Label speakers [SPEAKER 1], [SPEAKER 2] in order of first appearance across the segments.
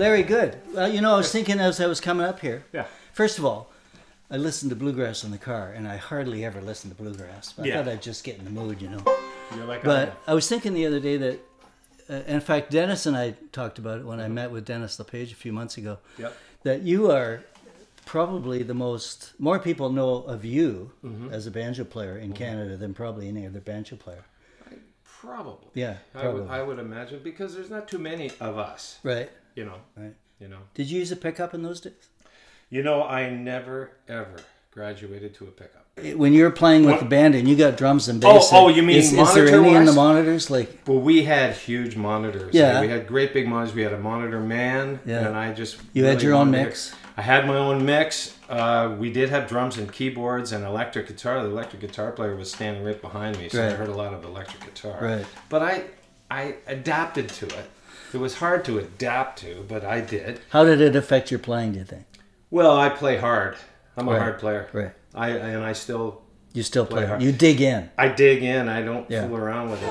[SPEAKER 1] Larry Good. Well, you know, I was thinking as I was coming up here.
[SPEAKER 2] Yeah.
[SPEAKER 1] First of all, I listened to bluegrass in the car, and I hardly ever listen to bluegrass. I thought I'd just get in the mood, you know.
[SPEAKER 2] You're like,
[SPEAKER 1] but I was thinking the other day that, in fact, Dennis and I talked about it when I met with Dennis LePage a few months ago.
[SPEAKER 2] Yep.
[SPEAKER 1] That you are probably the more people know of you as a banjo player in Canada than probably any other banjo player.
[SPEAKER 2] Probably.
[SPEAKER 1] Yeah, probably.
[SPEAKER 2] I would imagine, because there's not too many of us.
[SPEAKER 1] Right.
[SPEAKER 2] You know.
[SPEAKER 1] Right.
[SPEAKER 2] You know.
[SPEAKER 1] Did you use a pickup in those days?
[SPEAKER 2] You know, I never ever graduated to a pickup.
[SPEAKER 1] When you were playing with the band and you got drums and bass.
[SPEAKER 2] Oh, you mean
[SPEAKER 1] is there any in the monitors?
[SPEAKER 2] Well, we had huge monitors.
[SPEAKER 1] Yeah.
[SPEAKER 2] We had great big monitors. We had a monitor man, and I just.
[SPEAKER 1] You had your own mix.
[SPEAKER 2] I had my own mix. We did have drums and keyboards and electric guitar. The electric guitar player was standing right behind me, so I heard a lot of electric guitar.
[SPEAKER 1] Right.
[SPEAKER 2] But I adapted to it. It was hard to adapt to, but I did.
[SPEAKER 1] How did it affect your playing, do you think?
[SPEAKER 2] Well, I play hard. I'm a hard player.
[SPEAKER 1] Right.
[SPEAKER 2] I still.
[SPEAKER 1] You still play hard. You dig in.
[SPEAKER 2] I dig in. I don't fool around with it.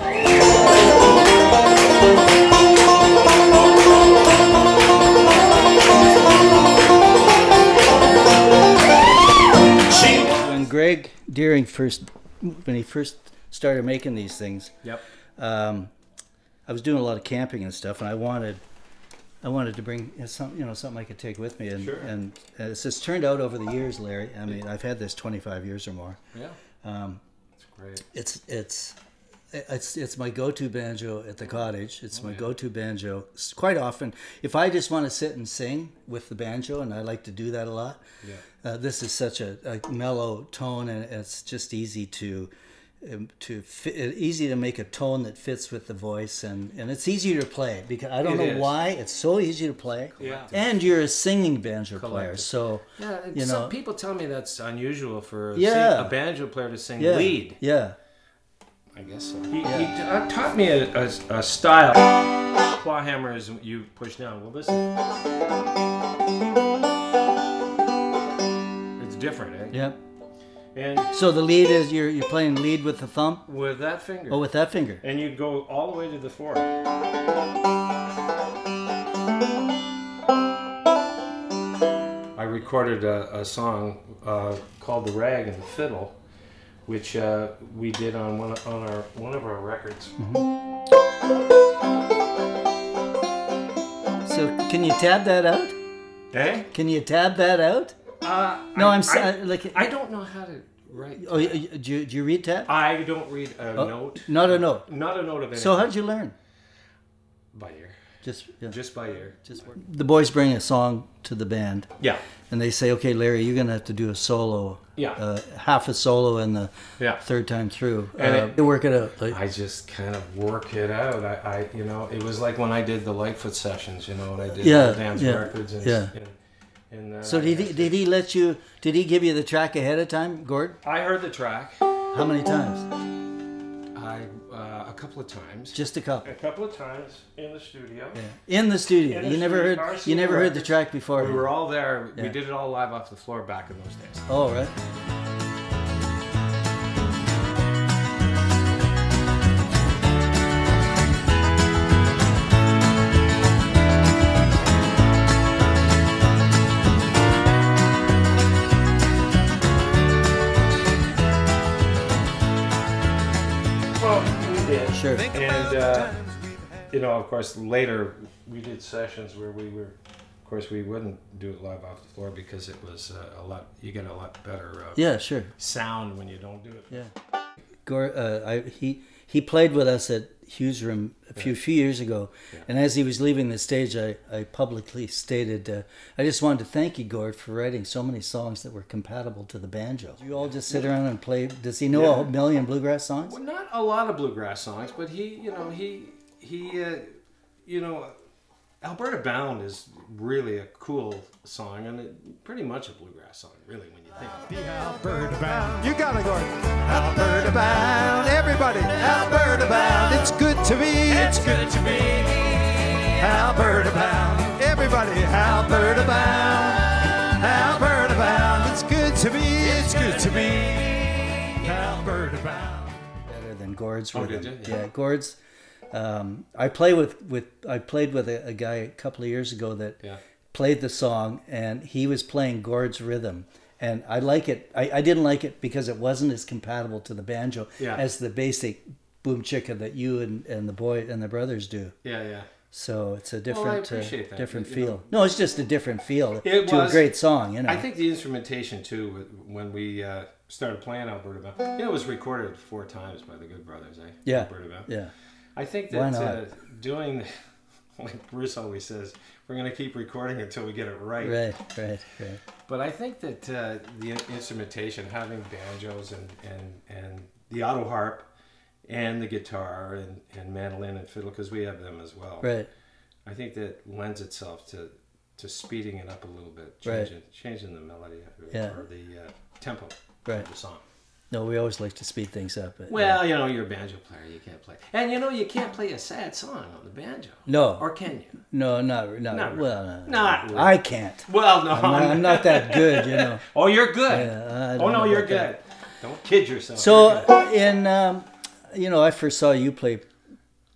[SPEAKER 1] When Greg Deering when he first started making these things, I was doing a lot of camping and stuff, and I wanted to bring something I could take with me, and it's turned out over the years, Larry. I mean, I've had this 25 years or more.
[SPEAKER 2] Yeah, that's great.
[SPEAKER 1] It's my go-to banjo at the cottage. It's my go-to banjo. Quite often, if I just want to sit and sing with the banjo, and I like to do that a lot. Yeah. This is such a mellow tone, and it's just easy easy to make a tone that fits with the voice, and it's easier to play, because I don't know why it's so easy to play.
[SPEAKER 2] Yeah.
[SPEAKER 1] And you're a singing banjo player, so
[SPEAKER 2] some people tell me that's unusual for a banjo player to sing lead.
[SPEAKER 1] Yeah.
[SPEAKER 2] I guess so. He taught me a style. Claw hammer is you push down. Well, listen. It's different, eh?
[SPEAKER 1] Yep.
[SPEAKER 2] And
[SPEAKER 1] so the lead is you're playing lead with the thumb?
[SPEAKER 2] With that finger.
[SPEAKER 1] Oh, with that finger.
[SPEAKER 2] And you go all the way to the fourth. I recorded a song called "The Rag and the Fiddle," which we did on one of our records.
[SPEAKER 1] So can you tab that out?
[SPEAKER 2] Eh?
[SPEAKER 1] Can you tab that out? No,
[SPEAKER 2] I don't know how to write.
[SPEAKER 1] Oh, do you read tab?
[SPEAKER 2] I don't read a note.
[SPEAKER 1] Not a note.
[SPEAKER 2] Not a note of anything.
[SPEAKER 1] So how'd you learn?
[SPEAKER 2] By ear.
[SPEAKER 1] Just
[SPEAKER 2] by ear.
[SPEAKER 1] The boys bring a song to the band.
[SPEAKER 2] Yeah.
[SPEAKER 1] And they say, "Okay, Larry, you're gonna have to do a solo.
[SPEAKER 2] Yeah.
[SPEAKER 1] Half a solo in the third time through.
[SPEAKER 2] And
[SPEAKER 1] you work it out."
[SPEAKER 2] I just kind of work it out. It was like when I did the Lightfoot sessions. You know, when I did the dance records.
[SPEAKER 1] So did he let you? Did he give you the track ahead of time, Gord?
[SPEAKER 2] I heard the track.
[SPEAKER 1] How many times?
[SPEAKER 2] A couple of times.
[SPEAKER 1] Just a couple.
[SPEAKER 2] A couple of times in the studio.
[SPEAKER 1] Yeah. In the studio. You never heard the track before.
[SPEAKER 2] We were all there. Yeah. We did it all live off the floor back in those days.
[SPEAKER 1] Oh, right. Sure.
[SPEAKER 2] And, of course, later we did sessions where we wouldn't do it live off the floor because it was you get a lot better sound when you don't do it.
[SPEAKER 1] Yeah. He played with us at Hughes Room a few years ago, and as he was leaving the stage, I publicly stated, I just wanted to thank you, Gord, for writing so many songs that were compatible to the banjo. You all just sit around and play. Does he know a million bluegrass songs?
[SPEAKER 2] Well, not a lot of bluegrass songs, but he Alberta Bound is really a cool song, and pretty much a bluegrass song, really, when you think of it.
[SPEAKER 3] Alberta Bound, you got it, Gordon. Alberta Bound, everybody. Alberta Bound, it's good to me. It's good to me. Alberta Bound, everybody. Alberta Bound, Alberta Bound, it's good to me. It's good to me. Alberta Bound.
[SPEAKER 1] Better than Gord's.
[SPEAKER 2] Oh, did you?
[SPEAKER 1] Yeah, Gord's. I played with a guy a couple of years ago that played the song, and he was playing Gord's rhythm. And I like it. I didn't like it because it wasn't as compatible to the banjo as the basic boom chicka that you and the boy and the brothers do.
[SPEAKER 2] Yeah, yeah.
[SPEAKER 1] So it's a different different feel.
[SPEAKER 2] You know.
[SPEAKER 1] No, it's just a different feel to a great song. You know.
[SPEAKER 2] I think the instrumentation too, when we started playing Alberta Bound, it was recorded 4 times by the Good Brothers.
[SPEAKER 1] Yeah.
[SPEAKER 2] Alberta Bound.
[SPEAKER 1] Yeah.
[SPEAKER 2] I think that doing, like Bruce always says, we're going to keep recording until we get it right.
[SPEAKER 1] Right.
[SPEAKER 2] But I think that the instrumentation, having banjos and the auto harp and the guitar and mandolin and fiddle, because we have them as well.
[SPEAKER 1] Right.
[SPEAKER 2] I think that lends itself to speeding it up a little bit, changing the melody or the tempo of the song.
[SPEAKER 1] No, we always like to speed things up. But,
[SPEAKER 2] well, you know, you're a banjo player. You can't play. And, you know, you can't play a sad song on the banjo.
[SPEAKER 1] No.
[SPEAKER 2] Or can you?
[SPEAKER 1] No, not really. Well,
[SPEAKER 2] not really.
[SPEAKER 1] I can't.
[SPEAKER 2] Well, no.
[SPEAKER 1] I'm not that good, you know.
[SPEAKER 2] Oh, you're good. No, you're good. That. Don't kid yourself.
[SPEAKER 1] So, you know, I first saw you play.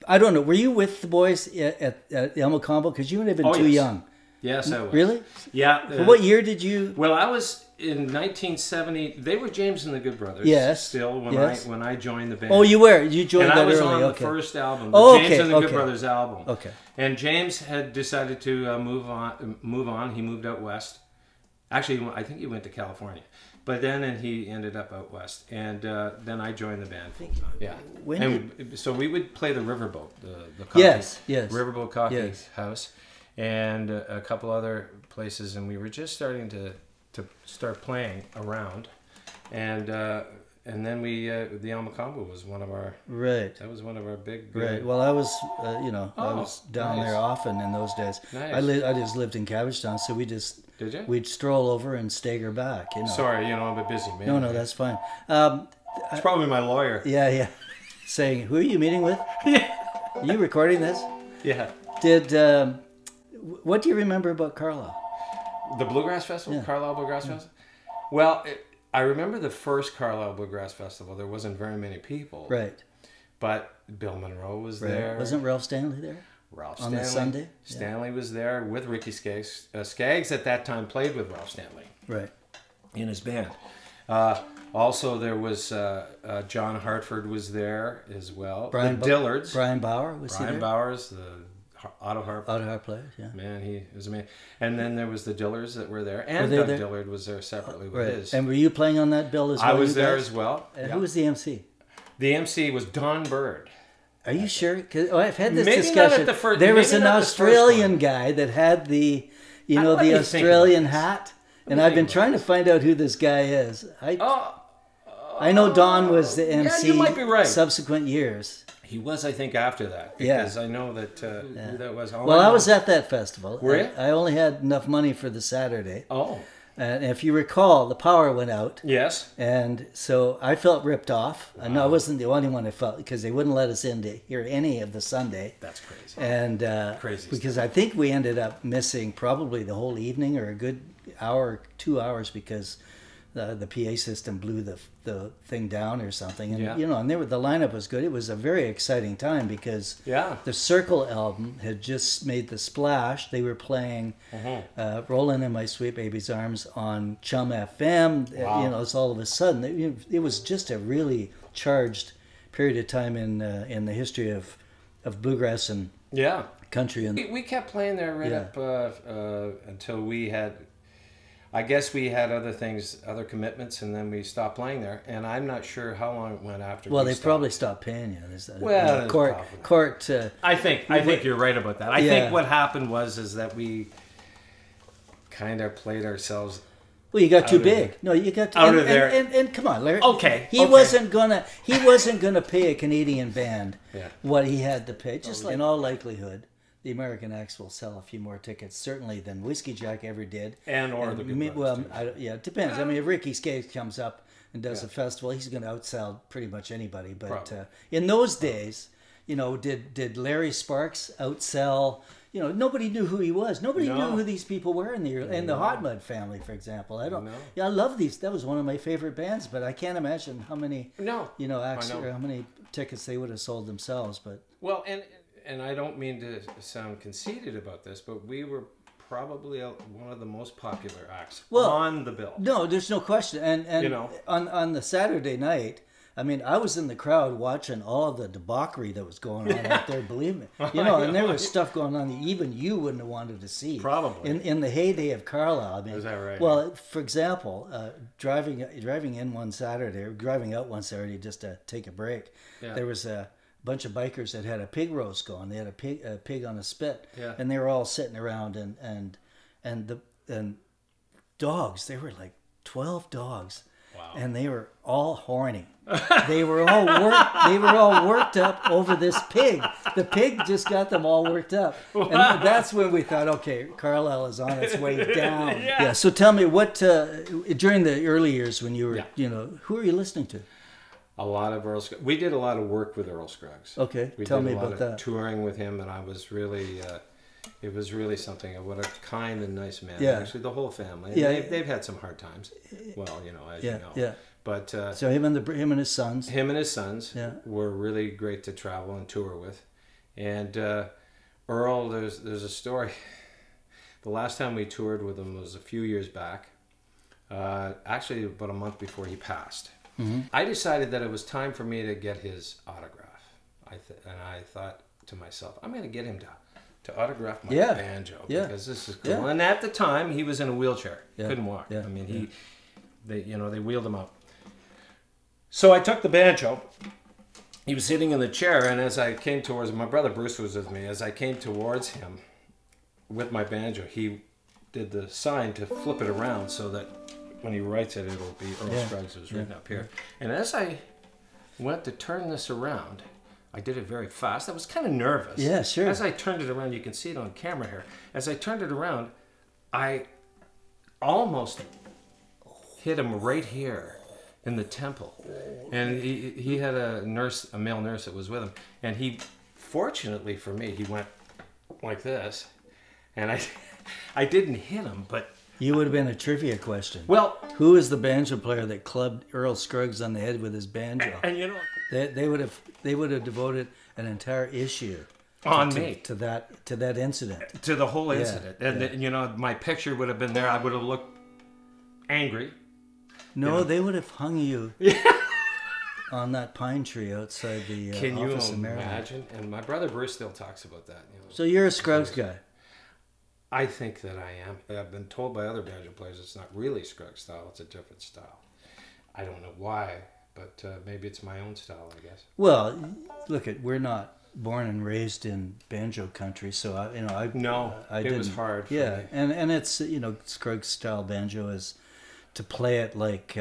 [SPEAKER 1] I don't know. Were you with the boys at El Mocambo? Because you would have been too young.
[SPEAKER 2] Yes, I was.
[SPEAKER 1] Really?
[SPEAKER 2] Yeah.
[SPEAKER 1] What year did you...
[SPEAKER 2] Well, I was... In 1970, they were James and the Good Brothers.
[SPEAKER 1] Yes.
[SPEAKER 2] Still, when I joined the band.
[SPEAKER 1] Oh, you were. You joined that early.
[SPEAKER 2] And I was on the first album, the James and the Good Brothers album.
[SPEAKER 1] Okay.
[SPEAKER 2] And James had decided to move on. He moved out west. Actually, I think he went to California. But then he ended up out west. And then I joined the band full time. Yeah. So we would play the Riverboat, the coffee.
[SPEAKER 1] Yes.
[SPEAKER 2] Riverboat Coffee House, and a couple other places, and we were just starting to start playing around, and then we the El Mocambo was one of our that was one of our big
[SPEAKER 1] Well, I was I was down there often in those days. I just lived in Cabbagetown, so we'd stroll over and stagger back. You know.
[SPEAKER 2] Sorry, I'm a busy man.
[SPEAKER 1] No, that's fine.
[SPEAKER 2] It's probably my lawyer.
[SPEAKER 1] Yeah. Saying, who are you meeting with? Are you recording this?
[SPEAKER 2] Yeah.
[SPEAKER 1] What do you remember about Carlisle?
[SPEAKER 2] The Bluegrass Festival? Carlisle Bluegrass Festival? Well, I remember the first Carlisle Bluegrass Festival. There wasn't very many people.
[SPEAKER 1] Right.
[SPEAKER 2] But Bill Monroe was there.
[SPEAKER 1] Wasn't Ralph Stanley there?
[SPEAKER 2] Ralph
[SPEAKER 1] on the Sunday?
[SPEAKER 2] Stanley was there with Ricky Skaggs. Skaggs at that time played with Ralph Stanley.
[SPEAKER 1] Right.
[SPEAKER 2] In his band. Also, there was John Hartford was there as well. The Dillards.
[SPEAKER 1] Brian Bauer was there?
[SPEAKER 2] Brian Bowers, the auto harp
[SPEAKER 1] player, yeah.
[SPEAKER 2] Man, he was amazing. And then there was the Dillards that were there, and Doug Dillard was there separately with his.
[SPEAKER 1] And were you playing on that bill as well?
[SPEAKER 2] I was there as well.
[SPEAKER 1] And who was the MC?
[SPEAKER 2] The MC was Don Bird.
[SPEAKER 1] Are you sure? Because I've had this discussion. There was an Australian guy that had the Australian hat, and I've been trying to find out who this guy is. I know Don was the MC.
[SPEAKER 2] You might be right.
[SPEAKER 1] Subsequent years.
[SPEAKER 2] He was, I think, after that. Because I know that who that was.
[SPEAKER 1] Well, I was at that festival.
[SPEAKER 2] Were you?
[SPEAKER 1] I only had enough money for the Saturday.
[SPEAKER 2] Oh.
[SPEAKER 1] And if you recall, the power went out.
[SPEAKER 2] Yes.
[SPEAKER 1] And so I felt ripped off. Wow. I wasn't the only one I felt, because they wouldn't let us in to hear any of the Sunday.
[SPEAKER 2] That's crazy.
[SPEAKER 1] And
[SPEAKER 2] crazy
[SPEAKER 1] because I think we ended up missing probably the whole evening, or a good hour, 2 hours, because the PA system blew the thing down or something. And and the lineup was good. It was a very exciting time, because the Circle album had just made the splash. They were playing Rollin' in My Sweet Baby's Arms on Chum FM.
[SPEAKER 2] Wow.
[SPEAKER 1] It's all of a sudden it was just a really charged period of time in the history of bluegrass and country. And
[SPEAKER 2] we kept playing there right up until we had. I guess we had other commitments, and then we stopped playing there. And I'm not sure how long it went after.
[SPEAKER 1] Well, they probably stopped paying you.
[SPEAKER 2] Court. I think you're right about that. I think what happened was that we kind of played ourselves.
[SPEAKER 1] Well, you got too big. No, you got
[SPEAKER 2] out of there.
[SPEAKER 1] And come on, Larry.
[SPEAKER 2] Okay.
[SPEAKER 1] He wasn't gonna pay a Canadian band what he had to pay. Just like in all likelihood, the American acts will sell a few more tickets, certainly, than Whiskey Jack ever did.
[SPEAKER 2] Or the Good Brothers,
[SPEAKER 1] it depends. I mean, if Ricky Skaggs comes up and does a festival, he's going to outsell pretty much anybody. But in those days, did Larry Sparks outsell? Nobody knew who he was. Nobody knew who these people were in the Hot Mud family, for example. I love these. That was one of my favorite bands, but I can't imagine how many acts or how many tickets they would have sold themselves. But
[SPEAKER 2] well, and I don't mean to sound conceited about this, but we were probably one of the most popular acts on the bill.
[SPEAKER 1] No, there's no question. And
[SPEAKER 2] you know,
[SPEAKER 1] on the Saturday night, I mean, I was in the crowd watching all of the debauchery that was going on out there, believe me. You know, and there was stuff going on that even you wouldn't have wanted to see.
[SPEAKER 2] Probably.
[SPEAKER 1] In the heyday of Carlisle. I mean,
[SPEAKER 2] is that right?
[SPEAKER 1] Well, for example, driving in one Saturday, or driving out one Saturday just to take a break, there was a bunch of bikers that had a pig roast going. They had a pig on a spit, and they were all sitting around, and dogs. There were like 12 dogs. Wow. And they were all horny. They were all worked up over this pig. The pig just got them all worked up. Wow. And that's when we thought, okay, Carlisle is on its way down. Yeah. So tell me, what during the early years when you were, you know, who were you listening to?
[SPEAKER 2] A lot of Earl Scruggs. We did a lot of work with Earl Scruggs.
[SPEAKER 1] Okay, tell me about that.
[SPEAKER 2] We did a lot of touring with him, and I was really... it was really something. What a kind and nice man. Yeah. Actually, the whole family. And they've had some hard times. Well, you know, as you know. Yeah. But
[SPEAKER 1] so him and his sons.
[SPEAKER 2] Him and his sons were really great to travel and tour with. And Earl, there's a story. The last time we toured with him was a few years back. Actually, about a month before he passed. Mm-hmm. I decided that it was time for me to get his autograph. And I thought to myself, I'm going to get him to autograph my banjo because this is cool. Yeah. And at the time, he was in a wheelchair, couldn't walk. Yeah. I mean, they wheeled him out. So I took the banjo. He was sitting in the chair, and as I came towards him, my brother Bruce was with me. As I came towards him with my banjo, he did the sign to flip it around so that when he writes it, it'll be Earl Scruggs was written up here. And as I went to turn this around, I did it very fast. I was kind of nervous.
[SPEAKER 1] Yeah, sure.
[SPEAKER 2] As I turned it around, you can see it on camera here. As I turned it around, I almost hit him right here in the temple. And he had a male nurse that was with him. And he, fortunately for me, he went like this. And I didn't hit him, but...
[SPEAKER 1] You would have been a trivia question.
[SPEAKER 2] Well...
[SPEAKER 1] Who is the banjo player that clubbed Earl Scruggs on the head with his banjo?
[SPEAKER 2] And you know...
[SPEAKER 1] They would have devoted an entire issue to that incident,
[SPEAKER 2] to the whole incident, and you know, my picture would have been there. I would have looked angry.
[SPEAKER 1] No, they would have hung you on that pine tree outside the
[SPEAKER 2] Can
[SPEAKER 1] office
[SPEAKER 2] you
[SPEAKER 1] in Maryland.
[SPEAKER 2] imagine? And my brother Bruce still talks about that. You know,
[SPEAKER 1] so you're a Scruggs guy.
[SPEAKER 2] I think that I am. I've been told by other banjo players it's not really Scruggs style; it's a different style. I don't know why. But maybe it's my own style, I guess.
[SPEAKER 1] Well, look, we're not born and raised in banjo country, so
[SPEAKER 2] it was hard. For me.
[SPEAKER 1] and it's Scruggs style banjo is to play it like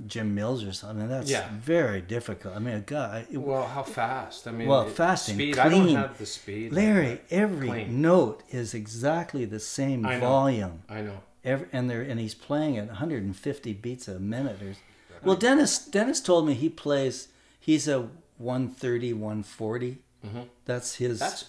[SPEAKER 1] Jim Mills or something. I mean, that's very difficult. I mean, a guy.
[SPEAKER 2] Well, how fast? I mean,
[SPEAKER 1] fast and
[SPEAKER 2] speed.
[SPEAKER 1] Clean.
[SPEAKER 2] I don't have the speed.
[SPEAKER 1] Larry, every note is exactly the same volume.
[SPEAKER 2] I know.
[SPEAKER 1] And he's playing at 150 beats a minute or. Well, Dennis told me he's a 130, 140. Mm-hmm. That's his.
[SPEAKER 2] That's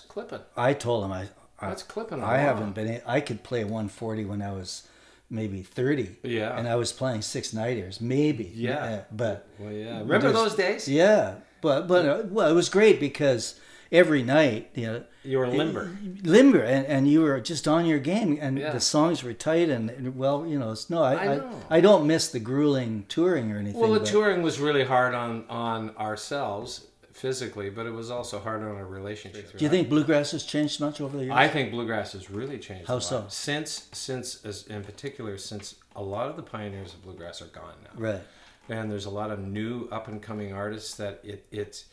[SPEAKER 2] clipping.
[SPEAKER 1] I told him
[SPEAKER 2] that's clipping.
[SPEAKER 1] I could play 140 when I was maybe 30. Yeah. And I was playing 6-nighters, maybe.
[SPEAKER 2] Yeah.
[SPEAKER 1] But.
[SPEAKER 2] Well, yeah. Remember those days?
[SPEAKER 1] Yeah. But it was great because every night,
[SPEAKER 2] you were limber,
[SPEAKER 1] and you were just on your game, and the songs were tight, and I don't miss the grueling touring or anything.
[SPEAKER 2] Well, the touring was really hard on ourselves physically, but it was also hard on our relationship.
[SPEAKER 1] Do you think bluegrass has changed much over the years?
[SPEAKER 2] I think bluegrass has really changed.
[SPEAKER 1] How so?
[SPEAKER 2] Since in particular, since a lot of the pioneers of bluegrass are gone now.
[SPEAKER 1] Right.
[SPEAKER 2] And there's a lot of new up and coming artists that it's.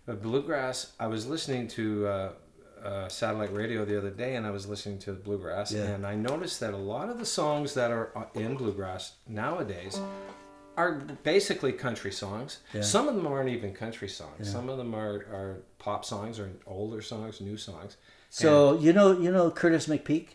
[SPEAKER 2] Bluegrass, I was listening to satellite radio the other day, and I was listening to bluegrass, and I noticed that a lot of the songs that are in bluegrass nowadays are basically country songs. Yeah. Some of them aren't even country songs. Yeah. Some of them are pop songs or older songs, new songs.
[SPEAKER 1] So you know Curtis McPeake?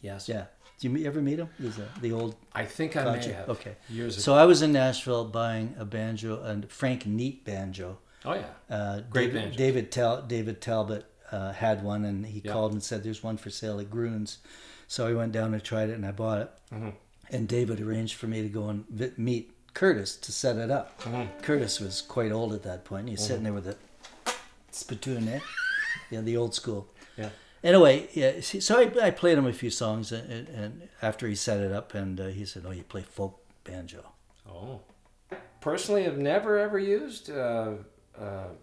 [SPEAKER 2] Yes.
[SPEAKER 1] Yeah. Did you ever meet him? He's the old.
[SPEAKER 2] I think I may have.
[SPEAKER 1] Okay.
[SPEAKER 2] Years ago.
[SPEAKER 1] So I was in Nashville buying a banjo, and Frank Neat banjo.
[SPEAKER 2] Oh yeah, great banjo.
[SPEAKER 1] David Talbot had one, and he called and said, "There's one for sale at Gruen's." So I went down and tried it, and I bought it. Mm-hmm. And David arranged for me to go and meet Curtis to set it up. Curtis was quite old at that point. He's sitting there with a spittoon, the old school.
[SPEAKER 2] Yeah.
[SPEAKER 1] Anyway, so I played him a few songs, and after he set it up, and he said, "Oh, you play folk banjo."
[SPEAKER 2] Oh. Personally, I've never ever used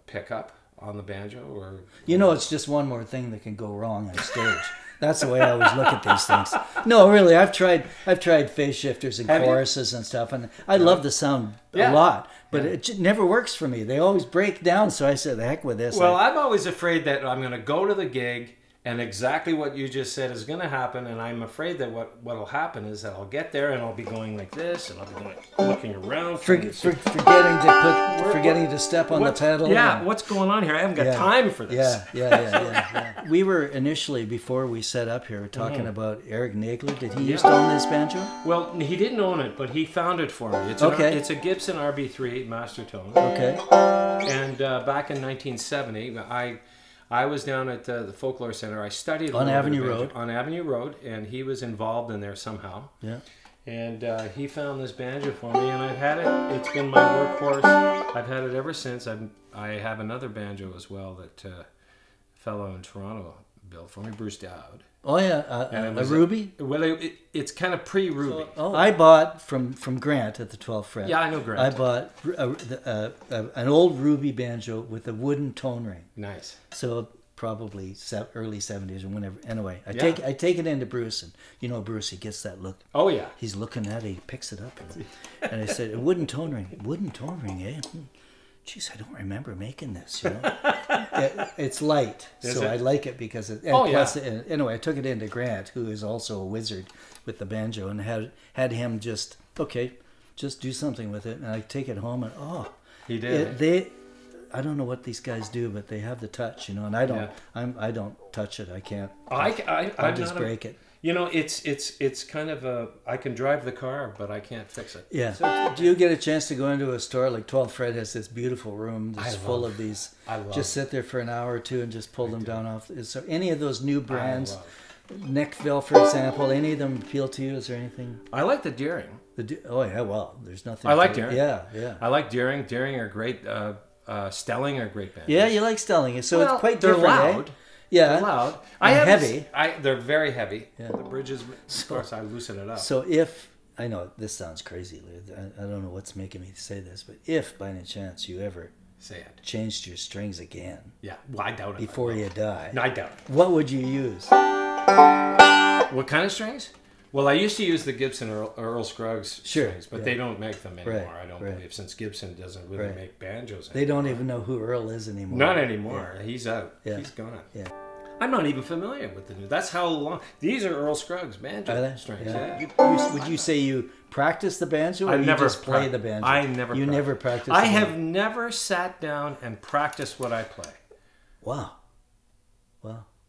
[SPEAKER 2] pickup on the banjo, or
[SPEAKER 1] it's just one more thing that can go wrong on stage. That's the way I always look at these things. No, really, I've tried phase shifters and choruses and stuff, and I love the sound a lot, but it never works for me. They always break down, so I said, "The heck with this."
[SPEAKER 2] Well, I'm always afraid that I'm going to go to the gig and exactly what you just said is going to happen, and I'm afraid that what'll happen is that I'll get there and I'll be going like this, and I'll be going, looking around,
[SPEAKER 1] forgetting to step on the pedal.
[SPEAKER 2] Yeah, what's going on here? I haven't got time for this.
[SPEAKER 1] Yeah. We were initially, before we set up here, talking about Eric Nagler. Did he used to own this banjo?
[SPEAKER 2] Well, he didn't own it, but he found it for me. It's a Gibson RB3 Master Tone.
[SPEAKER 1] Okay.
[SPEAKER 2] And back in 1970, I was down at the Folklore Centre. I studied
[SPEAKER 1] on Avenue Road.
[SPEAKER 2] On Avenue Road, and he was involved in there somehow.
[SPEAKER 1] Yeah.
[SPEAKER 2] And he found this banjo for me, and I've had it. It's been my workhorse. I've had it ever since. I have another banjo as well that a fellow in Toronto built for me, Bruce Dowd.
[SPEAKER 1] Oh yeah, a Ruby.
[SPEAKER 2] It's kind of pre-Ruby.
[SPEAKER 1] I bought from Grant at the 12th Fret.
[SPEAKER 2] Yeah, I know Grant.
[SPEAKER 1] I bought an old Ruby banjo with a wooden tone ring.
[SPEAKER 2] Nice.
[SPEAKER 1] So probably early 70s or whenever. Anyway, I take it into Bruce, and Bruce, he gets that look.
[SPEAKER 2] Oh yeah.
[SPEAKER 1] He's looking at it. He picks it up, and I said, "A wooden tone ring, eh? Jeez, I don't remember making this. It's light, I like it because it. Plus, anyway, I took it into Grant, who is also a wizard with the banjo, and had him just do something with it, and I take it home, and
[SPEAKER 2] he did.
[SPEAKER 1] I don't know what these guys do, but they have the touch, and I don't. I don't touch it. I can't. I just break it.
[SPEAKER 2] It's kind of I can drive the car, but I can't fix it.
[SPEAKER 1] Yeah. So, do you get a chance to go into a store like 12th Fret has this beautiful room that's full of these? Just sit there for an hour or two and just pull them down off. So any of those new brands, Neckville, for example, any of them appeal to you? Is there anything?
[SPEAKER 2] I like the Deering.
[SPEAKER 1] There's nothing.
[SPEAKER 2] I like Deering.
[SPEAKER 1] Yeah.
[SPEAKER 2] I like Deering. Deering are great. Stelling are great bands.
[SPEAKER 1] Yeah, you like Stelling. So it's quite
[SPEAKER 2] they're
[SPEAKER 1] different.
[SPEAKER 2] Loud.
[SPEAKER 1] Eh? Yeah,
[SPEAKER 2] they're loud.
[SPEAKER 1] Heavy.
[SPEAKER 2] They're very heavy. Yeah. The bridges, of course, I loosen it up.
[SPEAKER 1] So I know this sounds crazy, I don't know what's making me say this, but if by any chance you ever changed your strings again,
[SPEAKER 2] I doubt it.
[SPEAKER 1] Before you die,
[SPEAKER 2] no, I doubt it.
[SPEAKER 1] What would you use?
[SPEAKER 2] What kind of strings? Well, I used to use the Gibson Earl Scruggs strings, but they don't make them anymore. I don't believe, since Gibson doesn't really make banjos anymore.
[SPEAKER 1] They don't even know who Earl is anymore.
[SPEAKER 2] Not anymore. Yeah. He's out.
[SPEAKER 1] Yeah.
[SPEAKER 2] He's gone.
[SPEAKER 1] Yeah.
[SPEAKER 2] I'm not even familiar with the new. That's how long. These are Earl Scruggs banjo strings.
[SPEAKER 1] Yeah. Would you say you practice the banjo, or you just play the banjo?
[SPEAKER 2] I never.
[SPEAKER 1] You never practice.
[SPEAKER 2] I have never sat down and practiced what I play.
[SPEAKER 1] Wow.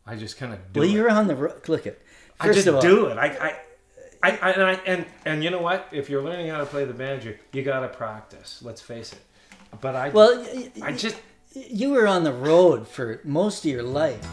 [SPEAKER 2] I just kind of do it.
[SPEAKER 1] Well, you're on the road. Look it.
[SPEAKER 2] I just do it. And you know what? If you're learning how to play the banjo, you got to practice. Let's face it. But
[SPEAKER 1] you were on the road for most of your life.